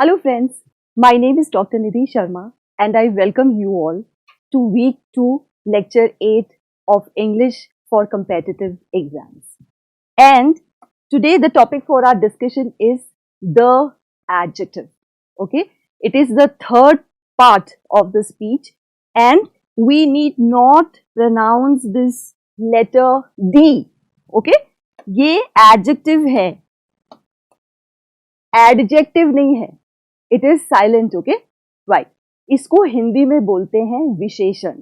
Hello friends, my name is Dr. Nidhi Sharma and I welcome you all to week 2 lecture 8 of English for competitive exams. And today the topic for our discussion is the adjective. Okay, it is the third part of the speech and we need not pronounce this letter D. Okay, ये adjective है, adjective नहीं है. It is silent. Okay, right. इसको हिंदी में बोलते हैं विशेषण.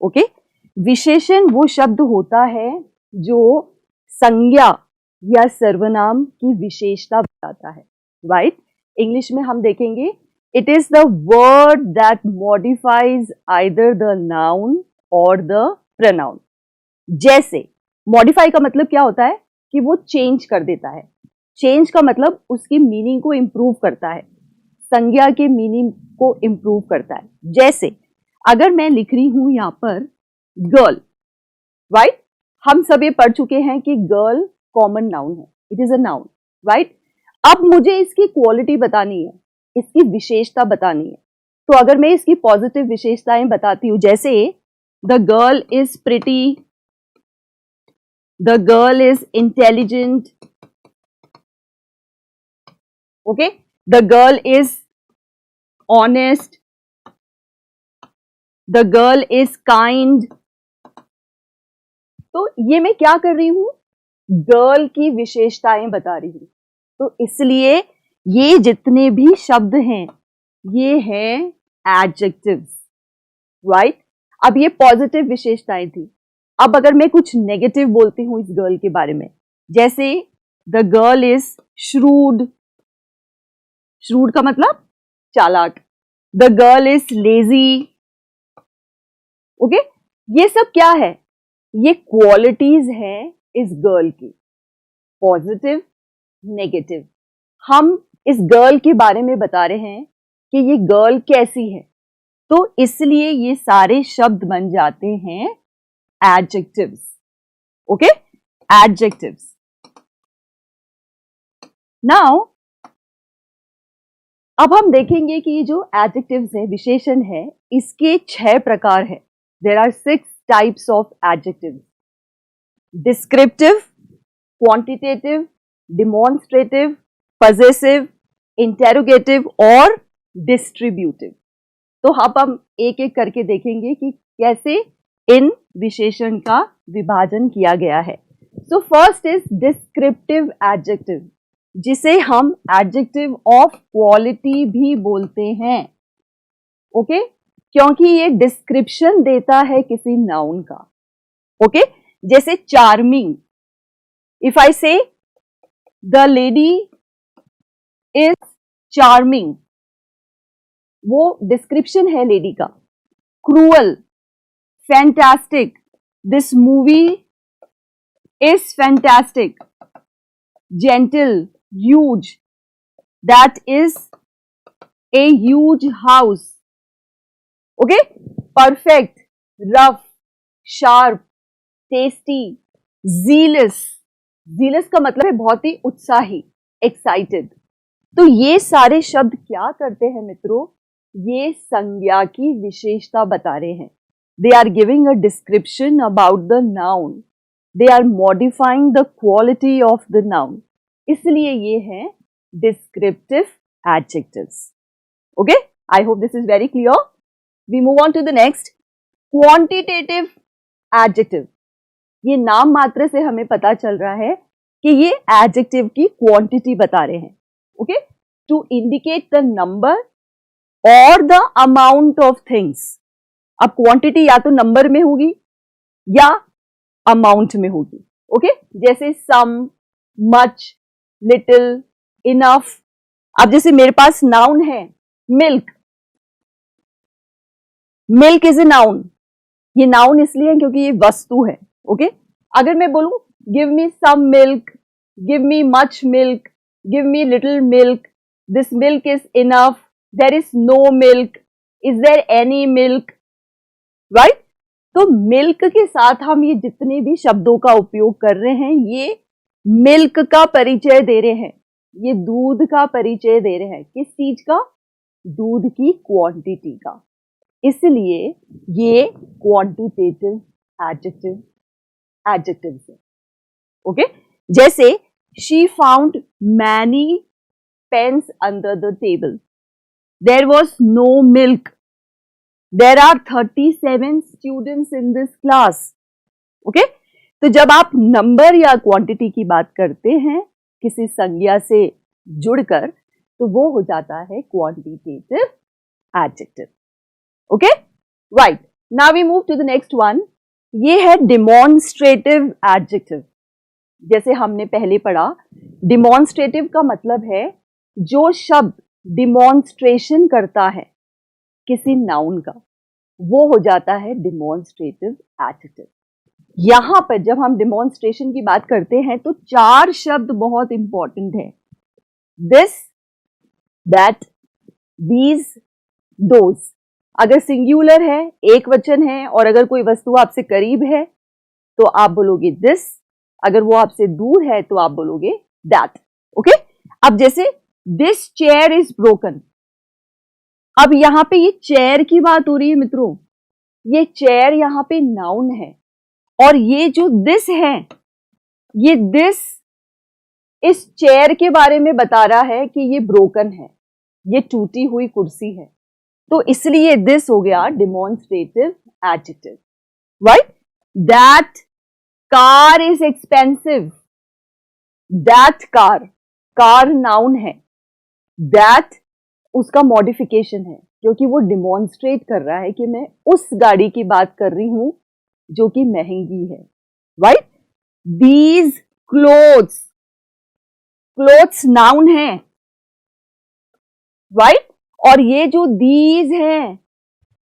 Okay, विशेषण वो शब्द होता है जो संज्ञा या सर्वनाम की विशेषता बताता है. Right? इंग्लिश में हम देखेंगे it is the word that modifies either the noun or the pronoun. जैसे modify का मतलब क्या होता है कि वो change कर देता है. Change का मतलब उसकी मीनिंग को improve करता है, संज्ञा के मीनिंग को इम्प्रूव करता है. जैसे अगर मैं लिख रही हूं यहां पर गर्ल, राइट, हम सब ये पढ़ चुके हैं कि गर्ल कॉमन नाउन है, it is a noun, right. अब मुझे इसकी क्वालिटी बतानी है, इसकी विशेषता बतानी है. तो अगर मैं इसकी पॉजिटिव विशेषताएं बताती हूं, जैसे the girl is pretty, the girl is intelligent, okay, the girl is honest, the girl is kind. तो ये मैं क्या कर रही हूं, गर्ल की विशेषताएं बता रही हूं. तो इसलिए ये जितने भी शब्द हैं ये हैं एडजेक्टिव्स, राइट. अब ये पॉजिटिव विशेषताएं थी. अब अगर मैं कुछ नेगेटिव बोलती हूं इस गर्ल के बारे में, जैसे the girl is shrewd, shrewd का मतलब चालाक, the girl is lazy. Okay, ये सब क्या है, ये क्वालिटीज हैं इस गर्ल की, पॉजिटिव नेगेटिव. हम इस गर्ल के बारे में बता रहे हैं कि ये गर्ल कैसी है, तो इसलिए ये सारे शब्द बन जाते हैं एडजेक्टिव्स. Okay, adjectives. नाउ अब हम देखेंगे कि ये जो एडजेक्टिव्स है, विशेषण है, इसके 6 प्रकार है. There are 6 types of adjectives: descriptive, quantitative, demonstrative, possessive, interrogative और डिस्ट्रीब्यूटिव. तो अब हम एक एक करके देखेंगे कि कैसे इन विशेषण का विभाजन किया गया है. So first is descriptive adjective, जिसे हम एडजेक्टिव ऑफ क्वालिटी भी बोलते हैं. ओके, क्योंकि ये डिस्क्रिप्शन देता है किसी नाउन का. ओके, जैसे चार्मिंग, इफ आई से द लेडी इज चार्मिंग, वो डिस्क्रिप्शन है लेडी का. Cruel, fantastic, this movie is fantastic. gentle, huge, that is a huge house. Okay, perfect, rough, sharp, tasty, zealous. zealous का मतलब है बहुत ही उत्साही, excited. तो ये सारे शब्द क्या करते हैं मित्रों, ये संज्ञा की विशेषता बता रहे हैं. They are giving a description about the noun. They are modifying the quality of the noun. इसलिए ये हैं descriptive adjectives. Okay, I hope this is very clear. We move on to the next, quantitative adjective. ये नाम मात्र से हमें पता चल रहा है कि ये adjective की quantity बता रहे हैं. Okay, to indicate the number or the amount of things. अब quantity या तो number में होगी या अमाउंट में होगी. ओके, जैसे सम, मच, लिटिल, इनफ. अब जैसे मेरे पास नाउन है milk, milk is a noun. ये नाउन इसलिए है क्योंकि ये वस्तु है. ओके, अगर मैं बोलूं give me some milk, give me much milk, give me little milk, this milk is enough, there is no milk, is there any milk, right. तो मिल्क के साथ हम ये जितने भी शब्दों का उपयोग कर रहे हैं ये मिल्क का परिचय दे रहे हैं. ये दूध का परिचय दे रहे हैं। किस चीज का? दूध की क्वांटिटी का। इसलिए ये क्वांटिटेटिव एडजेक्टिव है। ओके, जैसे she found many pens under the table, there was no milk, there are 37 students in this class. Okay, तो जब आप नंबर या क्वांटिटी की बात करते हैं किसी संज्ञा से जुड़कर, तो वो हो जाता है quantitative adjective. Okay, right, now we move to the next one. ये है डिमॉन्स्ट्रेटिव एडजेक्टिव। जैसे हमने पहले पढ़ा, डिमॉन्स्ट्रेटिव का मतलब है जो शब्द डिमॉन्स्ट्रेशन करता है किसी नाउन का, वो हो जाता है डिमॉन्स्ट्रेटिव एडजेक्टिव। यहां पर जब हम डिमॉन्स्ट्रेशन की बात करते हैं तो 4 शब्द बहुत इंपॉर्टेंट है। This, that, these, those. अगर सिंगुलर है, एक वचन है, और अगर कोई वस्तु आपसे करीब है तो आप बोलोगे दिस, अगर वो आपसे दूर है तो आप बोलोगे दैट। ओके, अब जैसे दिस चेयर इज ब्रोकन। अब यहां पे ये चेयर की बात हो रही है मित्रों, ये चेयर यहां पे नाउन है, और ये जो दिस है, ये दिस इस चेयर के बारे में बता रहा है कि ये ब्रोकन है, ये टूटी हुई कुर्सी है। तो इसलिए दिस हो गया demonstrative adjective, right? That car is expensive, that car noun है, दैट उसका मॉडिफिकेशन है, क्योंकि वो डिमॉन्स्ट्रेट कर रहा है कि मैं उस गाड़ी की बात कर रही हूं जो कि महंगी है, right? These clothes, clothes noun है, राइट? और ये जो दीज हैं,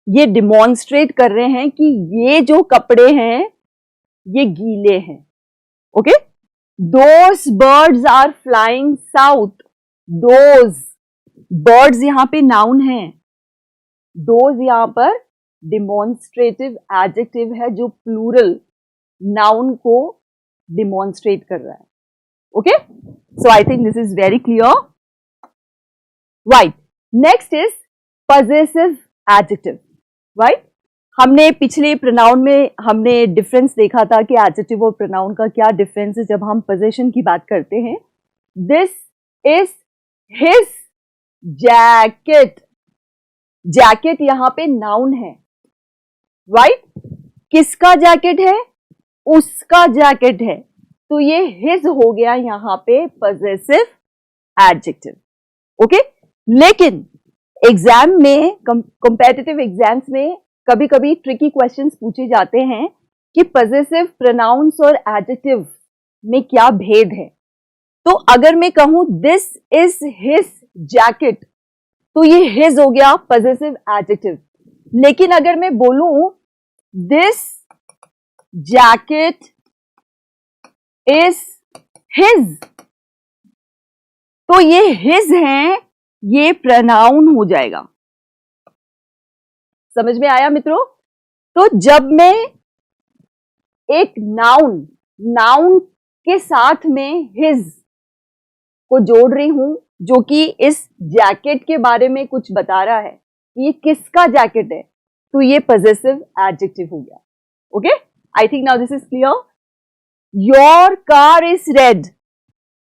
ये डिमॉन्स्ट्रेट कर रहे हैं कि ये जो कपड़े हैं ये गीले हैं। Okay, those birds are flying south, those birds यहां पे नाउन है, दोज यहां पर डिमॉन्स्ट्रेटिव एडजेक्टिव है जो प्लूरल नाउन को डिमॉन्स्ट्रेट कर रहा है। Okay, so I think this is very clear, right? Next is possessive adjective, right? हमने पिछले प्रोनाउन में हमने डिफरेंस देखा था कि एडजेक्टिव और प्रोनाउन का क्या डिफरेंस है जब हम पोजीशन की बात करते हैं। This is his jacket, jacket यहां पे नाउन है, राइट? किसका जैकेट है? उसका जैकेट है, तो ये हिज हो गया यहां पे पजेसिव एडजेक्टिव। ओके, लेकिन एग्जाम में, कॉम्पिटिटिव एग्जाम्स में कभी कभी ट्रिकी क्वेश्चंस पूछे जाते हैं कि पजेसिव प्रोनाउंस और एडजेक्टिव में क्या भेद है। तो अगर मैं कहूं दिस इज हिज जैकेट, तो ये हिज हो गया पजेसिव एडजेक्टिव। लेकिन अगर मैं बोलूं दिस जैकेट इज हिज, तो ये हिज है, ये प्रोनाउन हो जाएगा। समझ में आया मित्रों? तो जब मैं एक नाउन के साथ में हिज को जोड़ रही हूं, जो कि इस जैकेट के बारे में कुछ बता रहा है कि ये किसका जैकेट है, तो ये पजेसिव एडजेक्टिव हो गया। Okay, I think now this is clear. Your car is red,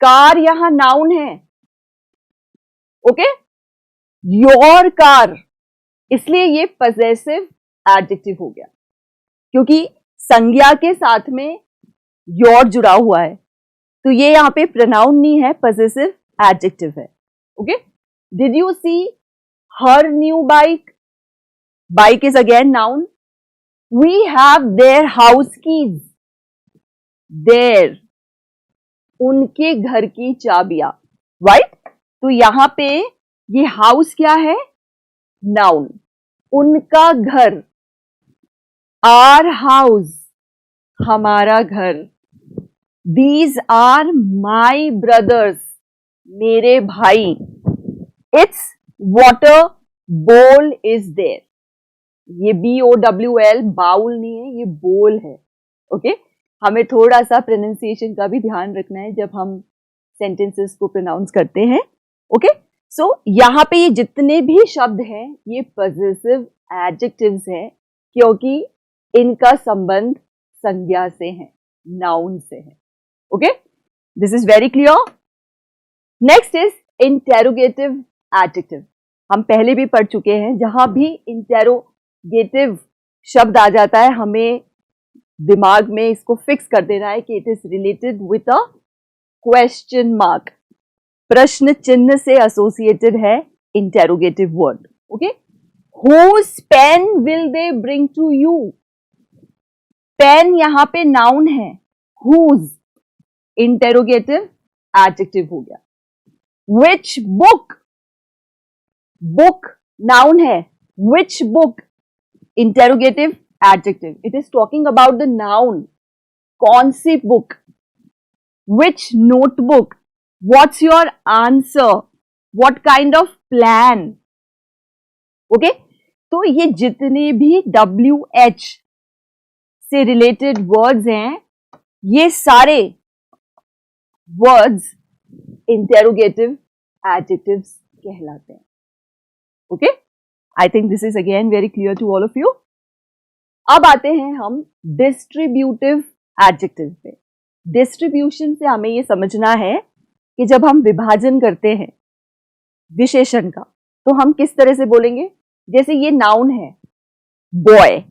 car यहां नाउन है, ओके? योर कार, इसलिए ये पजेसिव एडजेक्टिव हो गया, क्योंकि संज्ञा के साथ में योर जुड़ा हुआ है, तो ये यहां पे प्रोनाउन नहीं है, पजेसिव एडजेक्टिव है। Okay, did you see her new bike, bike is again noun. We have their house keys, their उनके घर की चाबियां, राइट? तो यहां पे ये हाउस क्या है? नाउन, उनका घर, आर हाउस हमारा घर, दीज आर माई ब्रदर्स मेरे भाई, इट्स वाटर बोल इज देयर, ये BOWL बाउल नहीं है, ये बोल है। ओके, हमें थोड़ा सा प्रोनाउंसिएशन का भी ध्यान रखना है जब हम सेंटेंसेस को प्रोनाउंस करते हैं. ओके, सो यहाँ पे ये जितने भी शब्द हैं ये पॉजेसिव एडजेक्टिव्स हैं क्योंकि इनका संबंध संज्ञा से है, नाउन से है. Okay, this is very clear. Next is interrogative adjective. हम पहले भी पढ़ चुके हैं. जहां भी इंटेरोगेटिव शब्द आ जाता है हमें दिमाग में इसको फिक्स कर देना है कि it is related with a question mark. प्रश्न चिन्ह से एसोसिएटेड है interrogative word. Okay, whose pen will they bring to you. Pen यहां पे नाउन है, हुज इंटेरोगेटिव एडजेक्टिव हो गया. विच बुक, बुक नाउन है, which book interrogative adjective. It is talking about the noun. कौन सी book. Which notebook, what's your answer, what kind of plan. Okay, तो ये जितने भी WH से रिलेटेड वर्ड्स हैं ये सारे वर्ड्स इंटेरोगेटिव एडजेक्टिव्स कहलाते हैं. Okay, I think this is again very clear to all of you. अब आते हैं हम डिस्ट्रीब्यूटिव एडजेक्टिव पे. डिस्ट्रीब्यूशन से हमें ये समझना है कि जब हम विभाजन करते हैं विशेषण का तो हम किस तरह से बोलेंगे. जैसे ये नाउन है बॉय,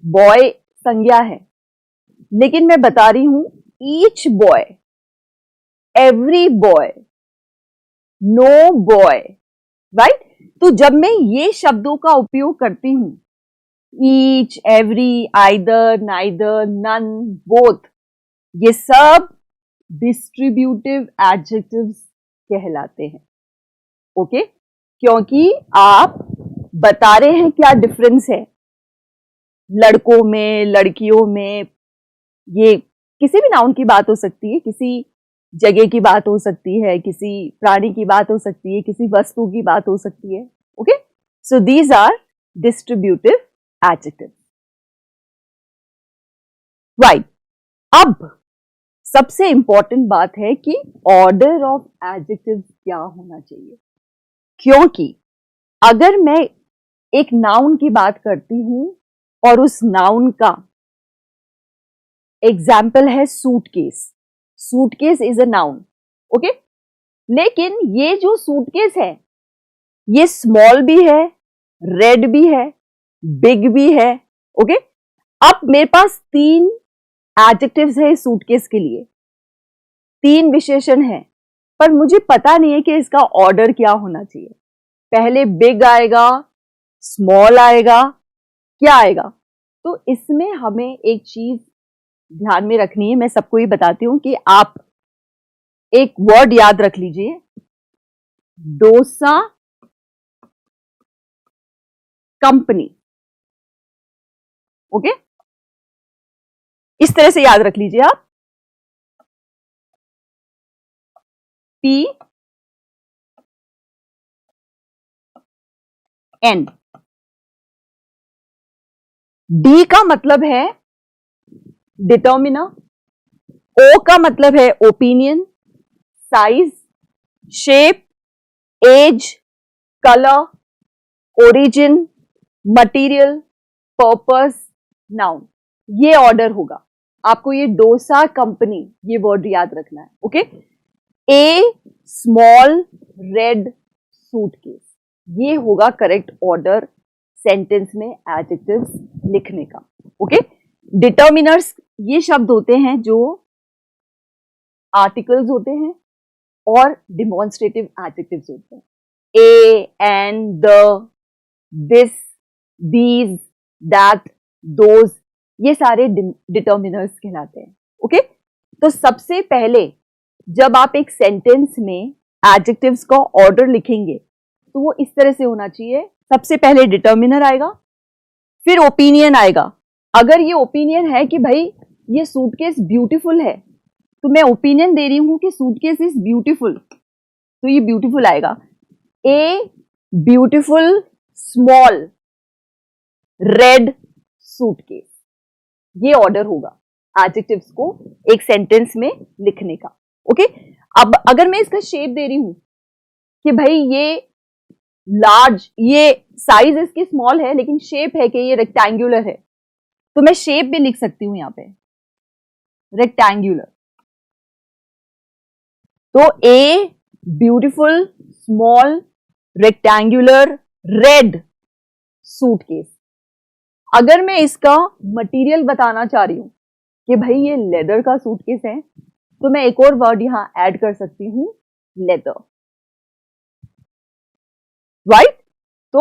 बॉय संज्ञा है, लेकिन मैं बता रही हूं each boy, every boy, no boy, right. तो जब मैं ये शब्दों का उपयोग करती हूं each, every, either, neither, none, both, ये सब डिस्ट्रीब्यूटिव एडजेक्टिव्स कहलाते हैं. ओके, क्योंकि आप बता रहे हैं क्या डिफरेंस है लड़कों में, लड़कियों में. ये किसी भी नाउन की बात हो सकती है, किसी जगह की बात हो सकती है, किसी प्राणी की बात हो सकती है, किसी वस्तु की बात हो सकती है. Okay, so these are distributive adjective. Right, अब सबसे इंपॉर्टेंट बात है कि ऑर्डर ऑफ एडजेक्टिव क्या होना चाहिए. क्योंकि अगर मैं एक नाउन की बात करती हूं और उस नाउन का एग्जाम्पल है suitcase. Suitcase is a noun. Okay, लेकिन ये जो सूटकेस है ये स्मॉल भी है, रेड भी है, बिग भी है. ओके, अब मेरे पास 3 एडजेक्टिव्स है इस सूटकेस के लिए, 3 विशेषण है, पर मुझे पता नहीं है कि इसका ऑर्डर क्या होना चाहिए. पहले बिग आएगा, स्मॉल आएगा, क्या आएगा. तो इसमें हमें एक चीज ध्यान में रखनी है. मैं सबको ये बताती हूं कि आप एक वर्ड याद रख लीजिए, डोसा कंपनी. ओके, इस तरह से याद रख लीजिए आप. PN. D का मतलब है डिटर्मिनर. O का मतलब है opinion, size, shape, age, colour, origin, material, purpose, noun. ये ऑर्डर होगा. आपको ये डोसा कंपनी ये वर्ड याद रखना है. ओके, ए स्मॉल रेड सूटकेस, ये होगा करेक्ट ऑर्डर सेंटेंस में एडजेक्टिव्स लिखने का. ओके, डिटर्मिनर्स ये शब्द होते हैं जो आर्टिकल्स होते हैं और डिमॉन्स्ट्रेटिव एडजेक्टिव्स होते हैं. A, an, the, this, these, that, those, ये सारे डिटर्मिनर्स कहलाते हैं. ओके, तो सबसे पहले जब आप एक सेंटेंस में एडजेक्टिव्स का ऑर्डर लिखेंगे तो वो इस तरह से होना चाहिए. सबसे पहले डिटर्मिनर आएगा, फिर ओपिनियन आएगा. अगर ये ओपिनियन है कि भाई ये सूटकेस ब्यूटीफुल है तो मैं ओपिनियन दे रही हूं कि सूटकेस इज ब्यूटीफुल, तो ये ब्यूटीफुल आएगा. A beautiful small red suitcase, ये ऑर्डर होगा एडजेक्टिव्स को एक सेंटेंस में लिखने का. ओके, अब अगर मैं इसका शेप दे रही हूं कि भाई ये लार्ज, ये साइज इसकी स्मॉल है लेकिन शेप है कि ये रेक्टेंगुलर है, तो मैं शेप भी लिख सकती हूं यहां पे रेक्टेंगुलर। तो a beautiful small rectangular red suitcase. अगर मैं इसका मटेरियल बताना चाह रही हूं कि भाई ये लेदर का सूटकेस है, तो मैं एक और वर्ड यहां ऐड कर सकती हूं, लेदर, राइट। तो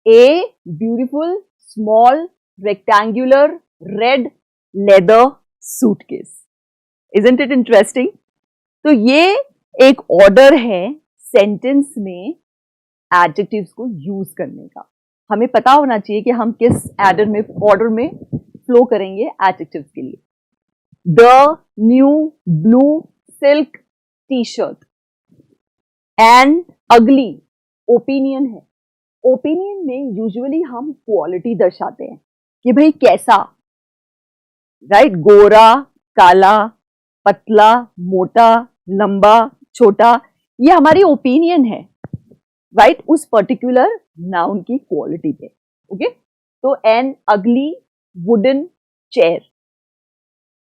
a beautiful small rectangular red leather suitcase. Isn't it interesting? तो ये एक ऑर्डर है सेंटेंस में एडजेक्टिव्स को यूज करने का। हमें पता होना चाहिए कि हम किस ऑर्डर में फ्लो करेंगे एडजेक्टिव्स के लिए। The new blue silk T shirt and अगली ओपिनियन है। ओपिनियन में यूजुअली हम क्वालिटी दर्शाते हैं कि भाई कैसा, राइट, गोरा काला पतला मोटा लंबा छोटा, ये हमारी ओपिनियन है, राइट, उस पर्टिकुलर नाउन की क्वालिटी पे। ओके, तो एन अगली wooden chair,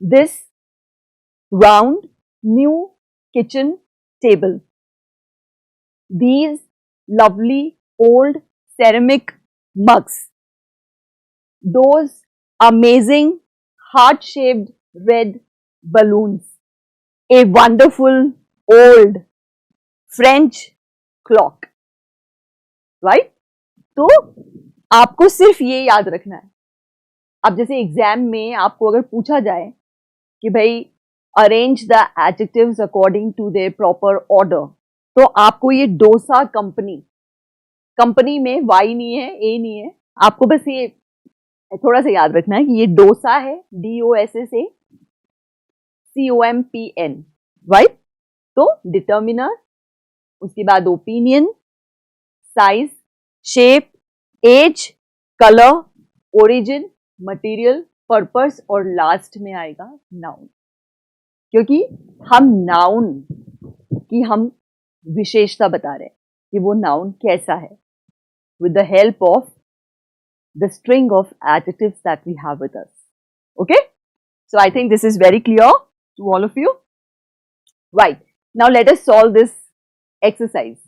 this round new kitchen table, these lovely old ceramic mugs, those amazing heart-shaped red balloons, a wonderful old French clock, right? तो आपको सिर्फ ये याद रखना है। अब जैसे एग्जाम में आपको अगर पूछा जाए कि भाई arrange the adjectives according to their proper order, तो आपको ये डोसा कंपनी में वाई नहीं है, ए नहीं है, आपको बस ये थोड़ा सा याद रखना है कि ये डोसा है, DOSSA COMPN, राइट। तो डिटर्मिनर, उसके बाद opinion, size, shape, age, colour, origin, material, purpose और लास्ट में आएगा नाउन, क्योंकि हम नाउन की हम विशेषता बता रहे हैं कि वो नाउन कैसा है, with the help of the string of adjectives that we have with us. Okay, so I think this is very clear to all of you, right? Now let us solve this exercise.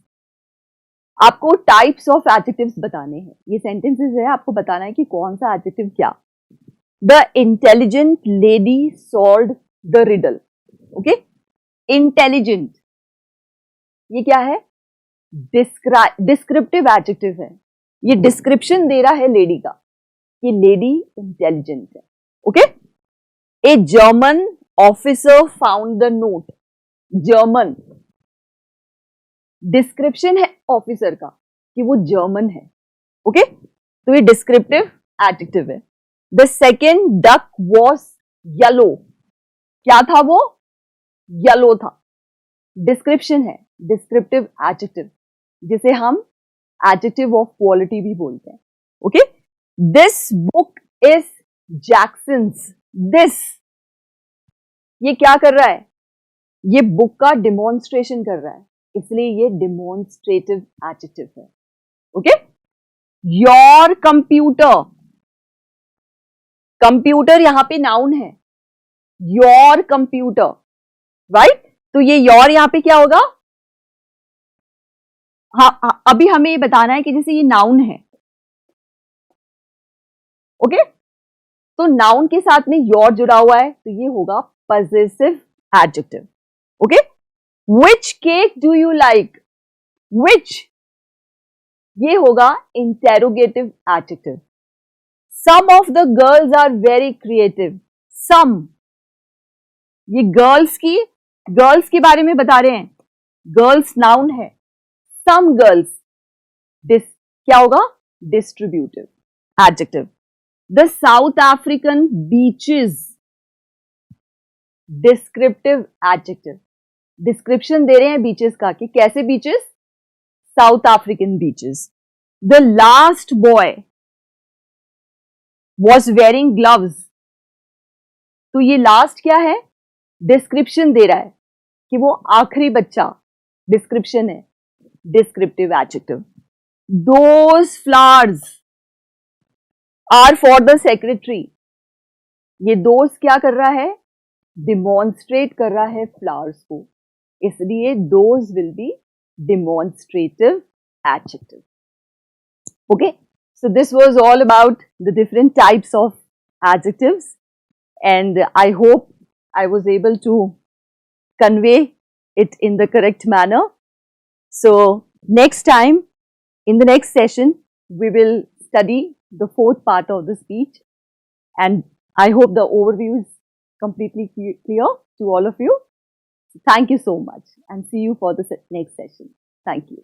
आपको types of adjectives बताने हैं, ये sentences है, आपको बताना है कि कौन सा एडजेक्टिव क्या। The intelligent lady solved the riddle. Okay, intelligent ये क्या है? डिस्क्रिप्टिव एडजेक्टिव है, ये डिस्क्रिप्शन दे रहा है लेडी का, ये लेडी इंटेलिजेंट है। Okay, a German officer found the note, German description है ऑफिसर का कि वो जर्मन है। ओके, तो ये डिस्क्रिप्टिव एडजेक्टिव है। The second duck was yellow, क्या था वो? येलो था, डिस्क्रिप्शन है, डिस्क्रिप्टिव एडजेक्टिव, जिसे हम एडजेक्टिव ऑफ क्वालिटी भी बोलते हैं। Okay, this book is Jackson's, this ये क्या कर रहा है? ये बुक का डिमॉन्स्ट्रेशन कर रहा है, इसलिए ये डिमॉन्स्ट्रेटिव एडजेक्टिव है। ओके, योर कंप्यूटर, कंप्यूटर यहां पे नाउन है, योर कंप्यूटर, राइट। तो ये योर यहां पे क्या होगा? हाँ, अभी हमें ये बताना है कि जैसे ये नाउन है, ओके, तो नाउन के साथ में योर जुड़ा हुआ है, तो ये होगा possessive adjective. Okay, which cake do you like, which ये होगा interrogative adjective. Some of the girls are very creative, some ये गर्ल्स के बारे में बता रहे हैं, गर्ल्स नाउन है, सम गर्ल्स क्या होगा? Distributive adjective. The South African beaches, descriptive adjective, description दे रहे हैं बीचेस का कि कैसे beaches? South African beaches. The last boy was wearing gloves, तो ये लास्ट क्या है? डिस्क्रिप्शन दे रहा है कि वो आखिरी बच्चा डिस्क्रिप्शन है, descriptive adjective. Those flowers are for the secretary. ये दोस्त क्या कर रहा है? डिमॉन्स्ट्रेट कर रहा है फ्लावर्स को, इसलिए those will be demonstrative adjective. Okay, so this was all about the different types of adjectives, and I hope I was able to convey it in the correct manner. So next time, in the next session, we will study the fourth part of the speech, and I hope the overview is completely clear to all of you. Thank you so much, and see you for the next session. Thank you.